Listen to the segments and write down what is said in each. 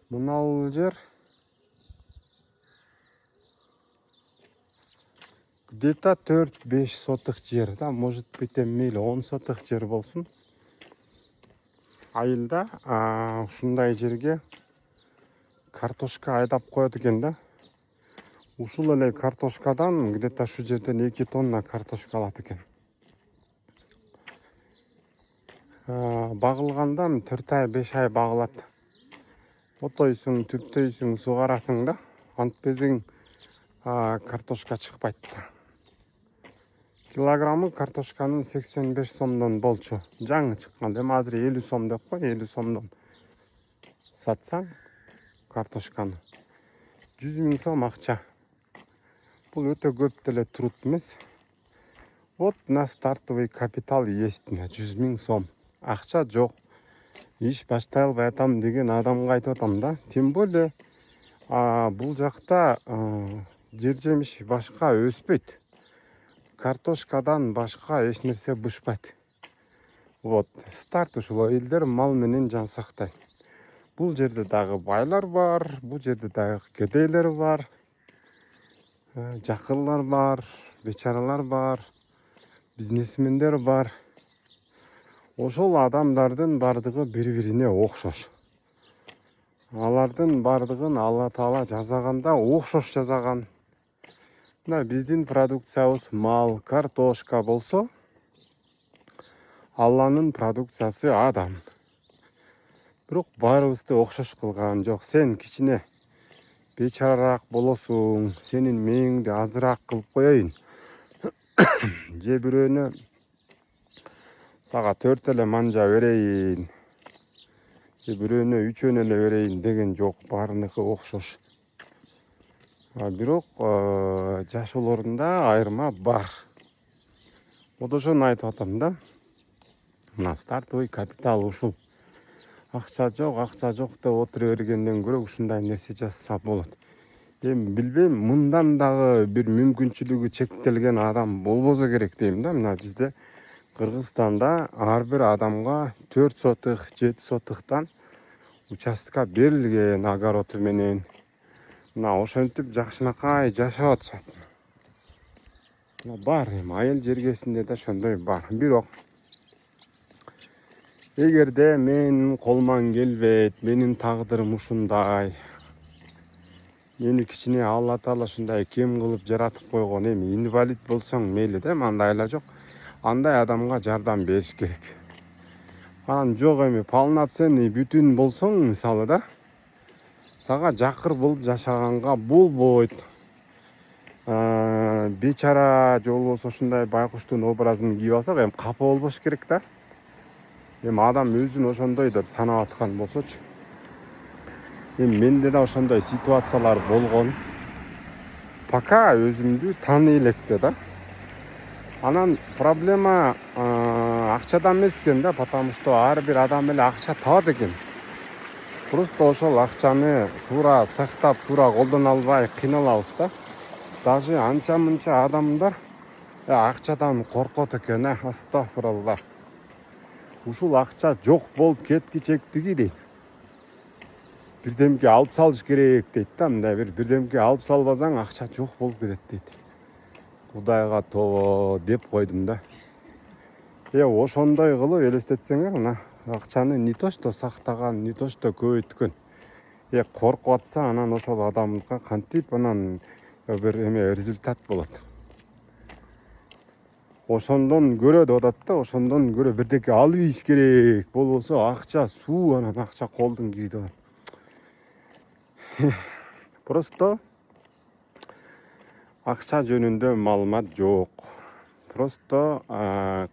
Мынау жер где-то 4-5 сотық жер, да, может быть, мейлі 10 сотық жер болсын. Айылда ушундай жерге картошка айдап коет экен да. Ушул эле картошкадан где-то шу жерден 2 тонна картошка алат экен. Багылганда 4 ай 5 ай багылат. Отойсуң, түптөйсүң, сугарасың да. Антпесең картошка чыкпайт да. Килограммы картошканын 85 сомдон болчу. Жаңы чыккан. Эми азыр 50 сом деп кой, 50 сомдон сатсаң картошканы 100 000 сом акча. Бул өтө көп деле труд эмес. Вот на стартовый капитал есть 100 000 сом. Акча жок. Иш баштай албай атам деген адамга айтып атам да. Тем более бул жакта жер жемиш башка өспөйт. Картошкадан башка эч нерсе бышпайт. Вот, старт ушул элдер мал менен жан сактайт. Бул жерде дагы байлар бар, бул жерде дагы кедейлер бар, жакырлар бар, бечаралар бар, бизнесмендер бар. Ошол адамдардын бардыгы бири-бирине окшош. Алардын бардыгын Алла Таала жазаганда окшош жазаган. Мына биздин продукциябыз мал, картошка болсо, Алланын продукциясы адам. Бирок баарыбызды окшош кылган жок. Сен кичине бечарараак болосуң, сенин мээңди азыраак кылып коеюн. Же бирөөнө сага 4 эле манжа берейин. Же бирөөнө 3 эле берейин деген жок. Баарыныкы окшош. Бирок жашоолорунда айырма бар. Вот ошону айтып атам да. Мына стартовый капитал ушул. Акча жок деп отура бергенден көрө ушундай нерсе жасаса болот. Эми билбейм, мындан дагы бир мүмкүнчүлүгү чектелген адам болбосо керек дейм да. Мына бизде Кыргызстанда ар бир адамга 4 сотых, 7 сотыктан участка берилген огороду менен. Мына ошентип жакшынакай жашап атышат. Бар, эми айыл жергесинде да ошондой бар. Бирок эгерде менин колуман келбейт, менин тагдырым ушундай, мени кичине Алла Таала ушундай кем кылып жаратып койгон, эми инвалид болсоң мейли да, андай эле жок. Андай адамга жардам бериш керек. Анан жок эми полноценный бүтүн болсоң мисалы да, сага жакыр болуп жашаганга болбойт. Бечара же болбосо ушундай байкуштун образын кийип алсак, эми капа болбош керек да. Эми адам өзүн ошондой деп санап аткан болсочу. Эми менде да ошондой ситуациялар болгон. Пока өзүмдү тааный электе да. Анан проблема акчадан эмес экен да, потому что ар бир адам эле акча табат экен. Просто ошол акчаны туура сактап, туура колдоно албай кыйналабыз да. Даже анча-мынча адамдар акчадан коркот экен, астагфиралла. Ушул акча жок болуп кеткичектиги дейт. Бирдемке алып салыш керек дейт да, мындай бирдемке алып салбасаң акча жок болуп кетет дейт. Кудайга тобо деп койдум да. Ошондой кылып элестетсеңер, мына акчаны не то что сактаган, не то что көбөйткөн. Коркуп атса, анан ошол адамга кантип анан бир результат болот. Ошондон көрө деп атат да, ошондон көрө бирдеке алып ийиш керек. Болбосо акча суу, анан акча колдун кийди деп атат. Просто акча жөнүндө маалымат жок. Просто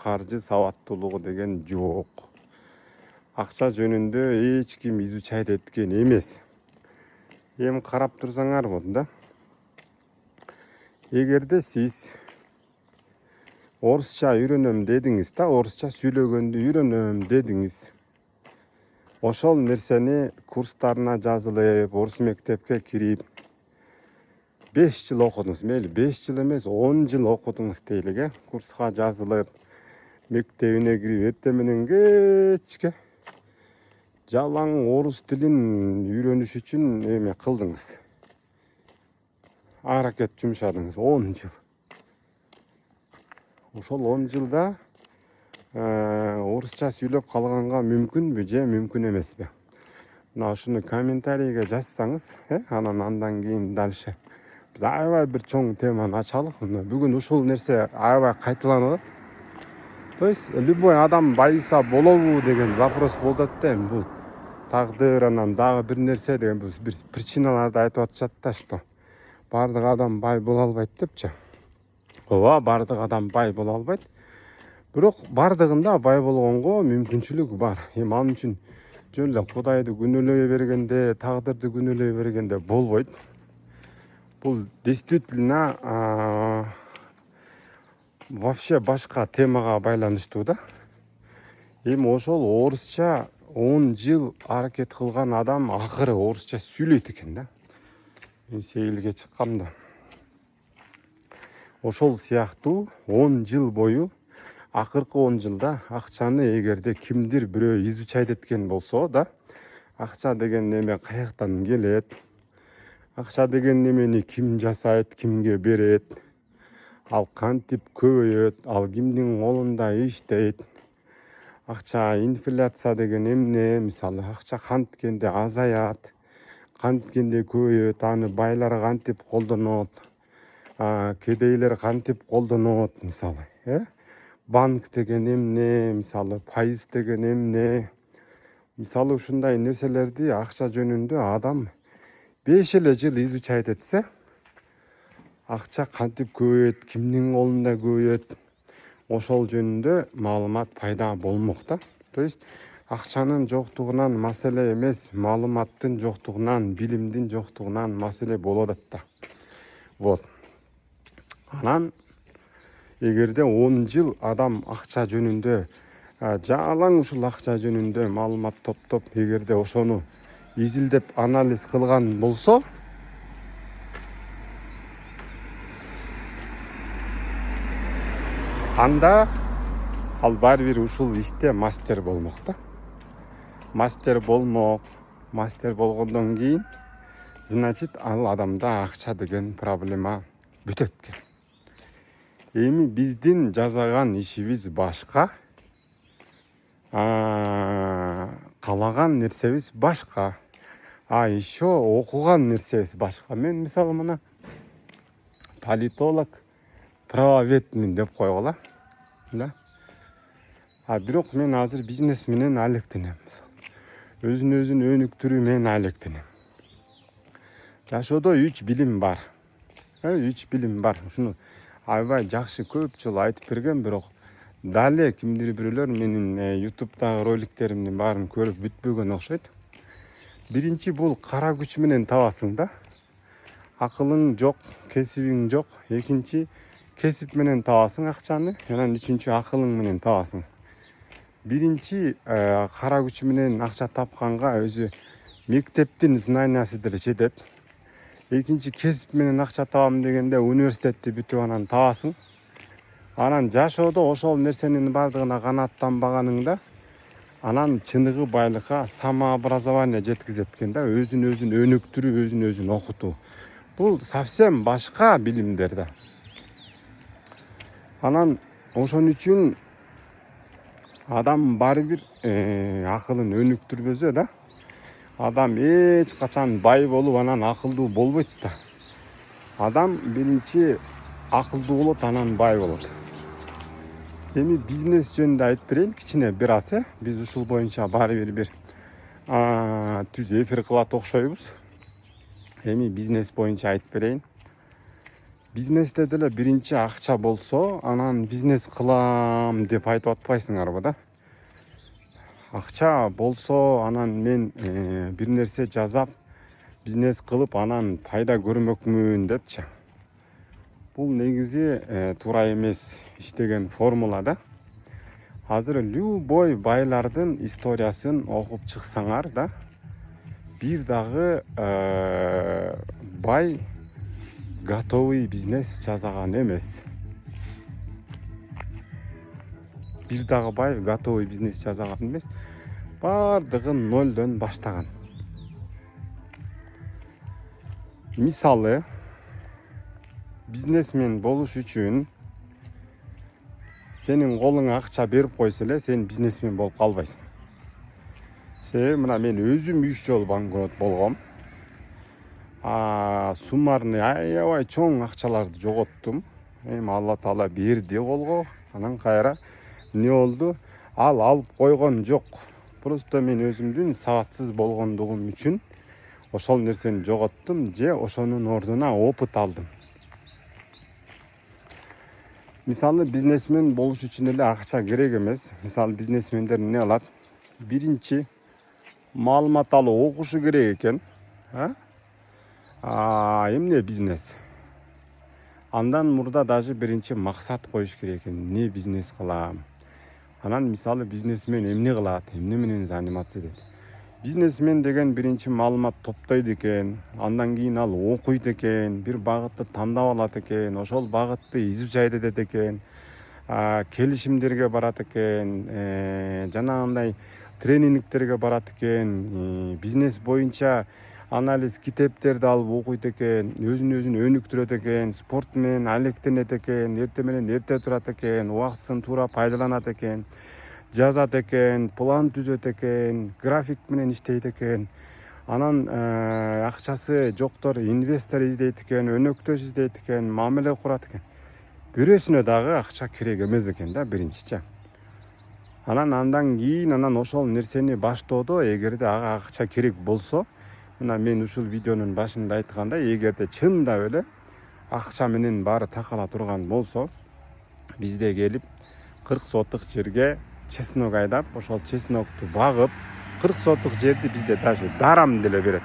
каржы сабаттуулугу деген жок. Акча жөнүндө эч ким изучать эткен эмес. Эми карап турсаңар болот да. Эгерде сиз орусча үйрөнөм дедиңиз да, орусча сүйлөгөндү үйрөнөм дедиңиз. Ошол нерсени курстарына жазылып, орус мектепке кирип 5 жыл окудуңуз, мейли 5 жыл эмес, 10 жыл окудуңуз дейлик, курска жазылып, мектебине кирип, эртең менен кечке жалаң орус тилин үйрөнүш үчүн эме кылдыңыз. Аракет жумшадыңыз 10 жыл. Ошол 10 жылда орусча сүйлөп калганга мүмкүнбү же мүмкүн эмеспи? Мына ушуну комментарийге жазсаңыз, андан кийин дальше биз аябай бир чоң теманы ачалык. Бүгүн ушул нерсе аябай кайталанып атат. То есть любой адам байыса болобу деген вопрос болуп атат да. Бул тагдыр, анан дагы бир нерсе деген бир причиналарды айтып атышат да, что бардык адам бай боло албайт депчи. Ооба, бардык адам бай боло албайт. Бирок бардыгында бай болгонго мүмкүнчүлүк бар. Ал үчүн жөн эле Кудайды күнөөлөй бергенде, тагдырды күнөөлөй бергенде болбойт. Бул действительно вообще башка темага байланыштуу да. Эми ошол орусча 10 жыл аракет кылган адам акыры орусча сүйлөйт экен да. Мен сейилге чыккам да. Ошол сыяктуу 10 жыл бою, акыркы 10 жылда акчаны эгерде кимдир бирөө изучать эткен болсо да, акча деген неме каяктан келет, акча деген немени ким жасайт, кимге берет, ал кантип көбөйөт, ал кимдин колунда иштейт, акча инфляция деген эмне, мисалы акча канткенде азаят, канткенде көбөйөт, аны байлар кантип колдонот, кедейлер кантип колдонот, мисалы, банк деген эмне, мисалы пайыз деген эмне, мисалы ушундай нерселерди акча жөнүндө адам 5 эле жыл изучать этсе, акча кантип көбөйөт, кимдин колунда көбөйөт, ошол жөнүндө маалымат пайда болмок да. То есть акчанын жоктугунан маселе эмес, маалыматтын жоктугунан, билимдин жоктугунан маселе болуп атат да. Вот. Анан эгерде 10 жыл адам акча жөнүндө, жалаң ушул акча жөнүндө маалымат топтоп, эгерде ошону изилдеп анализ кылган болсо, анда ал баары бир ушул иште мастер болмок да. Мастер болмок. Мастер болгондон кийин, значит, ал адамда акча деген проблема бүтөт экен. Эми биздин жасаган ишибиз башка, каалаган нерсебиз башка, еще окуган нерсебиз башка. Мен мисалы мына политолог, правоведмин деп койгула. Да. Бирок мен азыр бизнес менен алектенем. Өзүн өнүктүрүү менен алектенем. Жашоодо 3 билим бар. 3 билим бар. Ушуну аябай жакшы көп жыл айтып берген, бирок дале кимдир бирөөлөр менин YouTube'дагы роликтеримдин баарын көрүп бүтпөгөн окшойт. Биринчи бул кара күч менен табасың да. Акылың жок, кесибиң жок. Экинчи кесип менен табасың акчаны, анан үчүнчү акылың менен табасың. Биринчи кара күч менен акча тапканга өзү мектептин знаниясыдыр жетет. Экинчи кесип менен акча табам дегенде университетти бүтүп анан табасың. Анан жашоодо ошол нерсенин бардыгына канааттанбаганыңда, анан чыныгы байлыкка самообразование жеткизет экен да, өзүн өнүктүрүү, өзүн окутуу. Бул совсем башка билимдер да. Анан ошон үчүн адам баары бир акылын өнүктүрбөсө да, адам эч качан бай болуп анан акылдуу болбойт да. Адам биринчи акылдуу болот, анан бай болот. Эми бизнес жөнүндө айтып берейин кичине бир аз. Биз ушул боюнча баары бир түз эфир кылат окшойбуз. Эми бизнес боюнча айтып берейин. Бизнесте деле биринчи акча болсо, анан бизнес кылам деп айтып атпайсыңарбы да. Акча болсо, анан мен бир нерсе жасап, бизнес кылып, анан пайда көрмөкмүн депчи. Бул негизи туура эмес иштеген формула да. Азыр любой байлардын историясын окуп чыксаңар да, бир дагы бай готовый бизнес жасаган эмес. Бир дагы бай готовый бизнес жасаган эмес. бардыгы нөлдөн баштаган. Мисалы, бизнесмен болуш үчүн сенин колуңа акча берип койсо эле сен бизнесмен болуп калбайсың. Себеби мына мен өзүм 3 жолу банкрот болгом. Суммарный аябай чоң акчаларды жоготтум. Эми Алла Таала берди колго. Анан кайра эмне болду? Ал алып койгон жок. Просто мен өзүмдүн сабатсыз болгондугум үчүн ошол нерсени жоготтум же ошонун ордуна опыт алдым. Мисалы, бизнесмен болуш үчүн эле акча керек эмес. Мисалы, бизнесмендер эмне кылат? Биринчи маалымат алып окушу керек экен. Эмне бизнес? Андан мурда даже биринчи максат коюш керек экен. Эмне бизнес кылам? Анан мисалы, бизнесмен эмне кылат? Эмне менен заниматься этет? Бизнесмен деген биринчи маалымат топтойт экен. Андан кийин ал окуйт экен, бир багытты тандап алат экен, ошол багытты изучать этет экен. Келишимдерге барат экен, жанагындай тренингтерге барат экен, бизнес боюнча анализ китептерди алып окуйт экен, өзүн өнүктүрөт экен, спорт менен алектенет экен, эрте менен эрте турат экен, убактысын туура пайдаланат экен, жазат экен, план түзөт экен, график менен иштейт экен. Анан акчасы жоктор инвестор издейт экен, өнөктөш издейт экен, мамиле курат экен. Бирөөсүнө дагы акча керек эмес экен да биринчичи. Андан кийин ошол нерсени баштоодо эгерде ага акча керек болсо, мына мен ушул видеонун башында айткандай, эгерде чындап эле акча менен баары такала турган болсо, бизде келип 40 соток жерге чеснок айдап, ошол чеснокту багып, 40 соток жерди бизде даже дарам деле берет.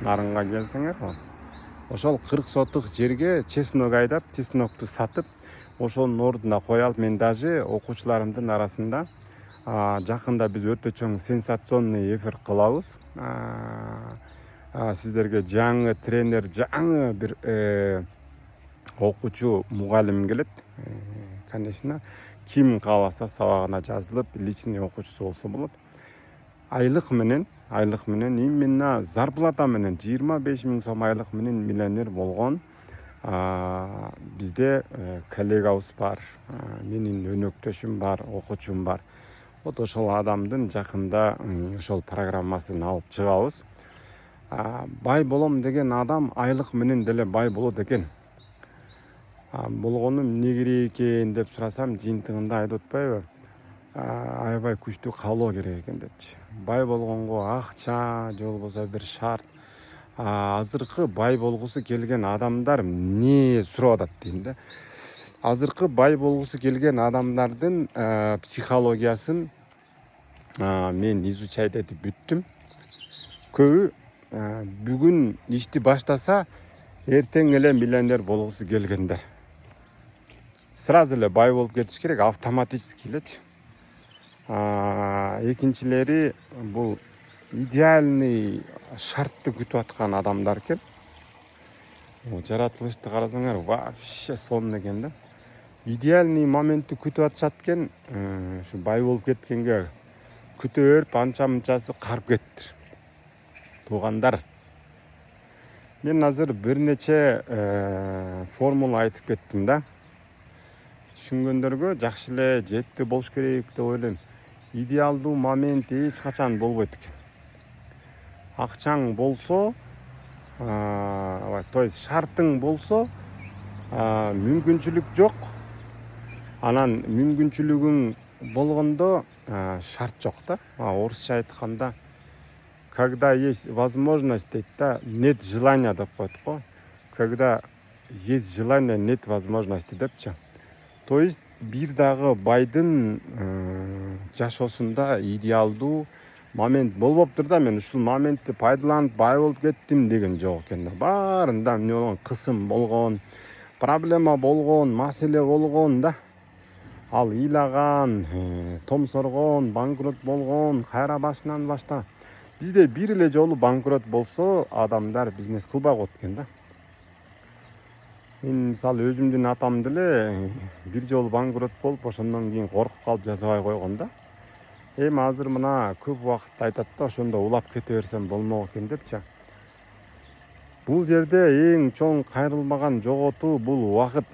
Нарынга келсеңер, ошол 40 соток жерге чеснок айдап, чеснокту сатып, ошонун ордуна кое алып, мен даже окуучуларымдын арасында жакында биз өтө чоң сенсационный эфир кылабыз. Сиздерге жаңы тренер, жаңы бир окуучу мугалим келет. Конечно, ким кааласа сабагына жазылып, личный окуучусу болсо болот. Айлык менен именно зарплата менен 25 000 сом айлык менен миллионер болгон бизде коллегабыз бар, менин өнөктөшүм бар, окуучум бар. Вот ошол адамдын жакында ошол программасын алып чыгабыз. Бай болом деген адам айлык менен деле бай болот экен. Болгону эмне керек экен деп сурасам, жыйынтыгында айтып атпайбы? Аябай күчтүү каалоо керек экен депчи. Бай болгонго акча же болбосо бир шарт. Азыркы бай болгусу келген адамдар эмне сурап атат дейм да. Азыркы бай болгусу келген адамдардын психологиясын мен изучать этип бүттүм. Көбү бүгүн ишти баштаса, эртең эле миллионер болгусу келгендер. Сразу эле бай болуп кетиш керек, автоматически элечи. Экинчилери бул идеальный шартты күтүп аткан адамдар экен. Жаратылышты карасаңар, вообще сонун экен да. Идеальный моментти күтүп атышат экен, ушу бай болуп кеткенге күтө берип анча-мынчасы карып кетти. Туугандар, мен азыр бир нече формула айтып кеттим да. Түшүнгөндөргө жакшы эле жетти болуш керек деп ойлойм. Идеалдуу момент эч качан болбойт экен. Акчаң болсо, то есть шартың болсо, мүмкүнчүлүк жок. Анан мүмкүнчүлүгүң болгондо шарт жок да. Орусча айтканда, когда есть возможность, дейт да, нет желания деп коет го. Когда есть желание, нет возможности депчи. То есть бир дагы байдын жашоосунда идеалдуу момент болбоптур да. Мен ушул моментти пайдаланып бай болуп кеттим деген жок экен да. Баарында эмне болгон, кысым болгон, проблема болгон, маселе болгон да. Ал ыйлаган, томсоргон, банкрот болгон, кайра башынан башта. Бизде бир эле жолу банкрот болсо, адамдар бизнес кылбай коет экен да. Мен мисалы өзүмдүн атам деле бир жолу банкрот болуп, ошондон кийин коркуп калып жасабай койгон да. Эми азыр мына көп убакыт айтат да, ошондо улап кете берсем болмок экен депчи. Бул жерде эң чоң кайрылмаган жоготуу бул убакыт,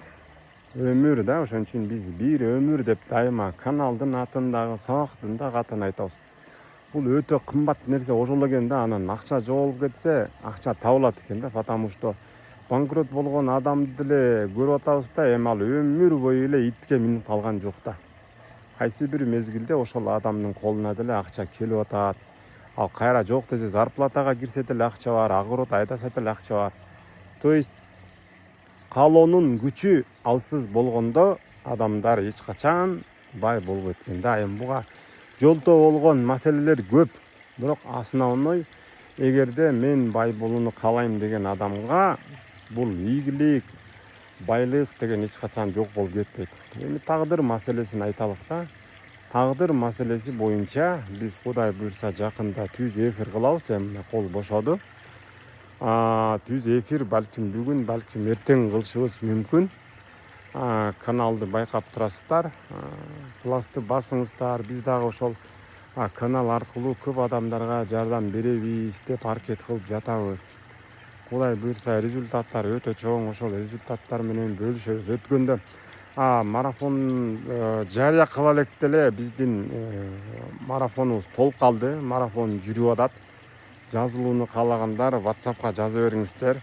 өмүр да. Ошон үчүн биз бир өмүр деп дайыма каналдын атын дагы, сабактын дагы атын айтабыз. Бул өтө кымбат нерсе ошол экен да. Анан акча жоголуп кетсе, акча табылат экен да, потому что банкрот болгон адамды деле көрүп атабыз да, эми ал өмүр бою эле итке минип калган жок да. Кайсы бир мезгилде ошол адамдын колуна деле акча келип атат. Ал кайра жок десе зарплатага кирсе деле акча бар, огород айдаса деле акча бар. То есть каалоонун күчү алсыз болгондо адамдар эч качан бай болбойт экен да. Эми буга жолтоо болгон маселелер көп. Бирок основной, эгерде мен бай болууну каалайм деген адамга бул ийгилик, байлык деген эч качан жок болуп кетпейт. Эми тагдыр маселесин айталык да. Тагдыр маселеси боюнча биз Кудай буйрса жакында түз эфир кылабыз. Эми кол бошоду. Түз эфир балким бүгүн, балким эртең кылышыбыз мүмкүн. Каналды байкап турасыздар. Пласты басыңыздар. Биз дагы ошол канал аркылуу көп адамдарга жардам беребиз деп аракет кылып жатабыз. Кудай буйрса результаттар өтө чоң. Ошол результаттар менен бөлүшөбүз. Өткөндө марафон жарыя кыла элек деле биздин марафонубуз толуп калды. Марафон жүрүп атат. Жазылууну каалагандар WhatsAppка жаза бериңиздер.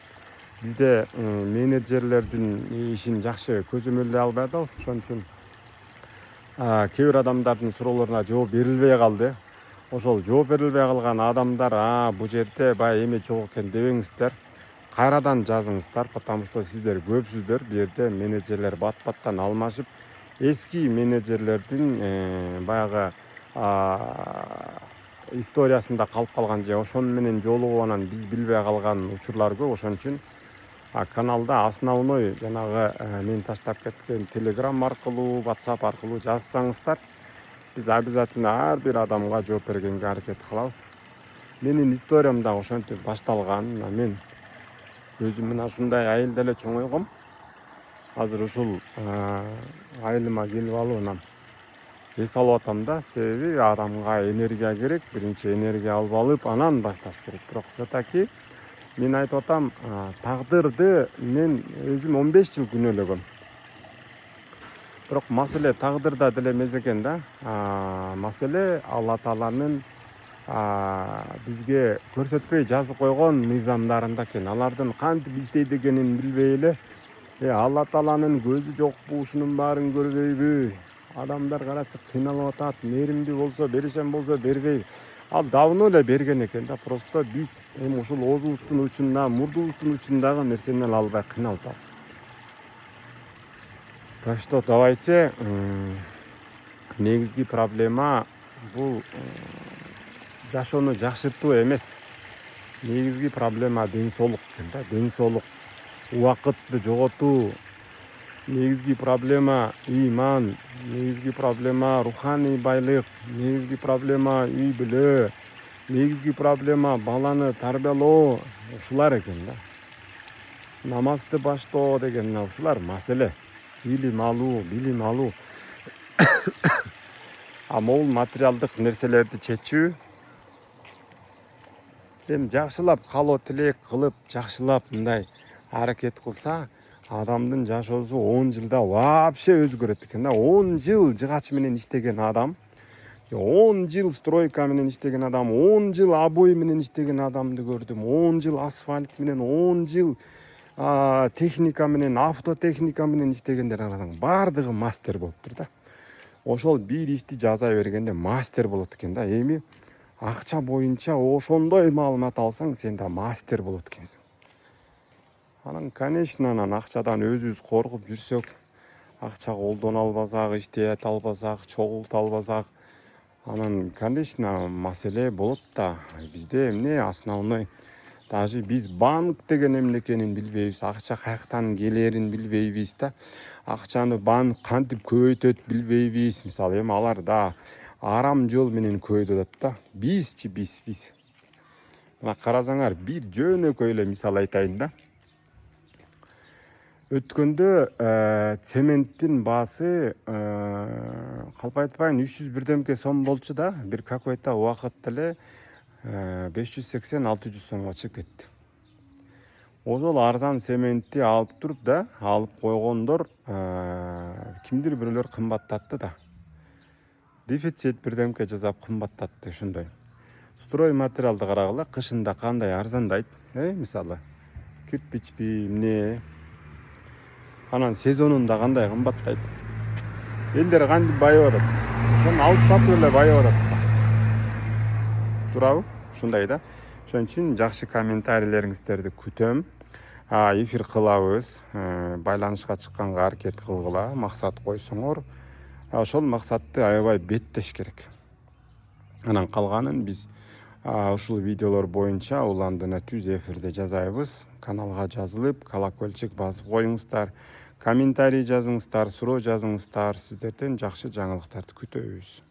Бизде менеджерлердин ишин жакшы көзөмөлдөй албай атабыз. Ошон үчүн кээ бир адамдардын суроолоруна жооп берилбей калды. Ошол жооп берилбей калган адамдар бул жерде баягы эме жок экен дебеңиздер. Кайрадан жазыңыздар, потому что сиздер көпсүздөр. Бу жерде менеджерлер бат-баттан алмашып, эски менеджерлердин баягы историясында калып калган же ошону менен жолугуп анан биз билбей калган учурлар көп. Ошон үчүн каналда основной жанагы мен таштап кеткен Telegram аркылуу, WhatsApp аркылуу жазсаңыздар, биз обязательно ар бир адамга жооп бергенге аракет кылабыз. Менин историям да ошентип башталган. Мен өзүм мына ушундай айылда эле чоңойгом. Азыр ушул айылыма келип алып анан эс алып атам да. Себеби адамга энергия керек. Биринчи энергия алып анан башташ керек. Бирок все-таки мен айтып атам, тагдырды мен өзүм 15 жыл күнөөлөгөм. Бирок маселе тагдырда деле эмес экен да. Маселе Алла Тааланын бизге көрсөтпөй жазып койгон мыйзамдарында экен. Алардын кантип иштейт экенин билбей эле, Алла Тааланын көзү жокпу, ушунун баарын көрбөйбү? Адамдар карачы кыйналып атат, мээримдүү болсо беришем болсо бербейби? Ал давно эле берген экен да. Просто биз эми ушул оозубуздун учунда, мурдубуздун учундагы нерсени эле албай кыйналып атабыз. Так что давайте, негизги проблема бул жашоону жакшыртуу эмес. Негизги проблема ден соолук экен да. Ден соолук, убакытты жоготуу. Негизги проблема ыйман, негизги проблема руханий байлык, негизги проблема үй бүлө, негизги проблема баланы тарбиялоо. Ушулар экен да. Намазды баштоо деген ушулар маселе. Илим алуу, билим алуу. Могул материалдык нерселерди чечүү. Эми жакшылап каалоо тилек кылып, жакшылап мындай аракет кылса, адамдын жашоосу 10 жылда вообще өзгөрөт экен да. 10 жыл жыгач менен иштеген адам, 10 жыл стройка менен иштеген адам, 10 жыл обой менен иштеген адамды көрдүм. 10 жыл асфальт менен, 10 жыл техника менен, автотехника менен иштегендер карасаң, баардыгы мастер болуптур да. Ошол бир ишти жаза бергенде мастер болот экен да. Эми акча боюнча ошондой маалымат алсаң, сен да мастер болот экенсиң. Анан, конечно, анан акчадан өзүбүз коркуп жүрсөк, акча колдоно албасак, иштете албасак, чогулта албасак, анан, конечно, маселе болот да. Бизде эмне основной, даже биз банк деген эмне экенин билбейбиз, акча каяктан келерин билбейбиз да. Акчаны банк кантип көбөйтөт билбейбиз. Мисалы, эми алар да арам жол менен көбөйтүп атат да. Биз. Мына карасаңар, бир жөнөкөй эле мисал айтайын да. Өткөндө цементтин баасы калп айтпайын 300 бирдемке сом болчу да, бир какой-то убакытта эле 580-600 сомго чыгып кетти. Ошол арзан цементти алып туруп да, алып койгондор кимдир бирөөлөр кымбаттатты да. Дефицит бирдемке жасап кымбаттатты ошондой. Строй материалды карагыла, кышында кандай арзандайт, мисалы кирпичпи, эмне. Анан сезонунда кандай кымбаттайт. Элдер кантип байып атат. Ошону алып сатып эле байып атат да. Туурабы? Ушундай да. Ошон үчүн жакшы комментарийлериңиздерди күтөм. Эфир кылабыз, байланышка чыкканга аракет кылгыла, максат койсоңор, ошол максатты аябай беттеш керек. Анан калганын биз ушул видеолор боюнча уландына түз эфирде жазайбыз. Каналга жазылып, колокольчик басып коюңуздар, комментарий жазыңыздар, суроо жазыңыздар. Сиздерден жакшы жаңылыктарды күтөбүз.